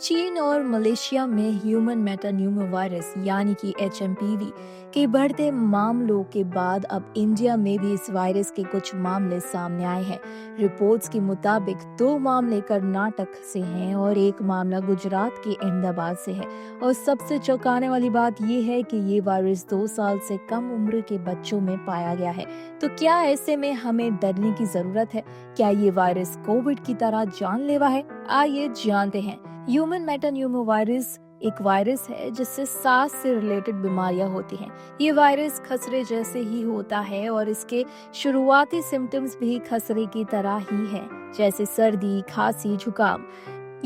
चीन और मलेशिया में ह्यूमन मेटान्यूमो वायरस यानी कि एचएमपीवी के बढ़ते मामलों के बाद अब इंडिया में भी इस वायरस के कुछ मामले सामने आए हैं। रिपोर्ट्स के मुताबिक 2 मामले कर्नाटक से हैं और 1 मामला गुजरात के अहमदाबाद से है। और सबसे चौंकाने वाली बात यह है कि ये वायरस 2 साल से कम उम्र के बच्चों में पाया गया है। तो क्या ऐसे में हमें डरने की जरूरत है? क्या ये वायरस कोविड की तरह जानलेवा है? आइए जानते हैं। ह्यूमन मेटान्यूमो वायरस एक वायरस है जिससे सांस से रिलेटेड बीमारियां होती हैं। ये वायरस खसरे जैसे ही होता है और इसके शुरुआती सिम्टम्स भी खसरे की तरह ही हैं, जैसे सर्दी, खांसी, जुकाम।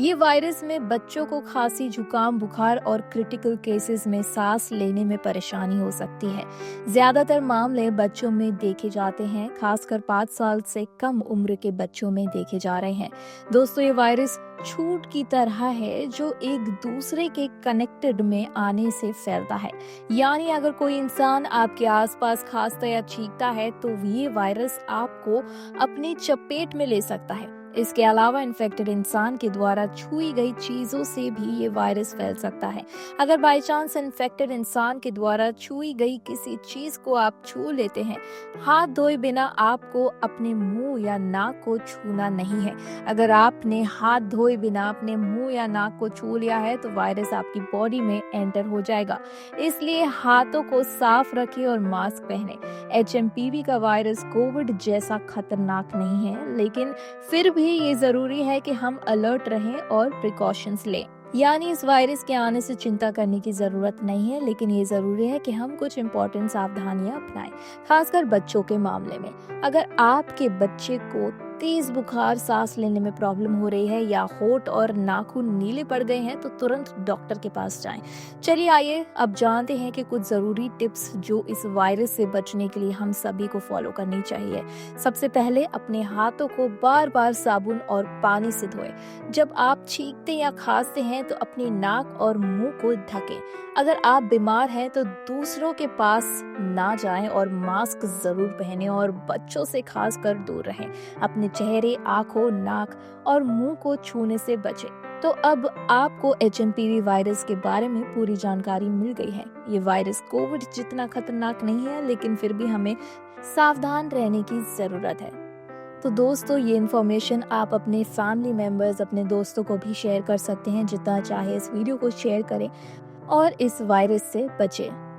ये वायरस में बच्चों को खांसी, जुकाम, बुखार और क्रिटिकल केसेस में सांस लेने में परेशानी हो सकती है। ज्यादातर मामले बच्चों में देखे जाते हैं, खासकर 5 साल से कम उम्र के बच्चों में देखे जा रहे हैं। दोस्तों, ये वायरस छूट की तरह है जो एक दूसरे के कनेक्टेड में आने से फैलता है। यानी अगर कोई इंसान आपके आसपास खांसता या छींकता है तो ये वायरस आपको अपनी चपेट में ले सकता है। इसके अलावा इन्फेक्टेड इंसान के द्वारा छुई गई चीजों से भी ये वायरस फैल सकता है। अगर बाई चांस इन्फेक्टेड इंसान के द्वारा छुई गई किसी चीज को आप छू लेते हैं, हाथ धोए बिना आपको अपने मुंह या नाक को छूना नहीं है। अगर आपने हाथ धोए बिना अपने मुंह या नाक को छू लिया है तो वायरस आपकी बॉडी में एंटर हो जाएगा। इसलिए हाथों को साफ रखें और मास्क पहने। एचएमपीवी का वायरस कोविड जैसा खतरनाक नहीं है, लेकिन फिर भी ये जरूरी है कि हम अलर्ट रहें और प्रिकॉशंस लें। यानी इस वायरस के आने से चिंता करने की जरूरत नहीं है, लेकिन ये जरूरी है कि हम कुछ इम्पोर्टेंट सावधानियां अपनाएं, खासकर बच्चों के मामले में। अगर आपके बच्चे को तेज बुखार, सांस लेने में प्रॉब्लम हो रही है या होंठ और नाखून नीले पड़ गए हैं तो तुरंत डॉक्टर के पास जाएं। चलिए आइए अब जानते हैं कि कुछ जरूरी टिप्स जो इस वायरस से बचने के लिए हम सभी को फॉलो करनी चाहिए। सबसे पहले अपने हाथों को बार बार साबुन और पानी से धोएं। जब आप छींकते या खांसते हैं तो अपनी नाक और मुंह को ढकें। अगर आप बीमार हैं तो दूसरों के पास ना जाएं और मास्क जरूर पहनें और बच्चों से खास कर दूर रहें। अपने चेहरे, आंखों, नाक और मुंह को छूने से बचें। तो अब आपको एचएमपीवी वायरस के बारे में पूरी जानकारी मिल गई है। ये वायरस कोविड जितना खतरनाक नहीं है, लेकिन फिर भी हमें सावधान रहने की जरूरत है। तो दोस्तों, ये इन्फॉर्मेशन आप अपने फैमिली मेंबर्स, अपने दोस्तों को भी शेयर कर सकते हैं। जितना चाहे इस वीडियो को शेयर करें और इस वायरस से बचें।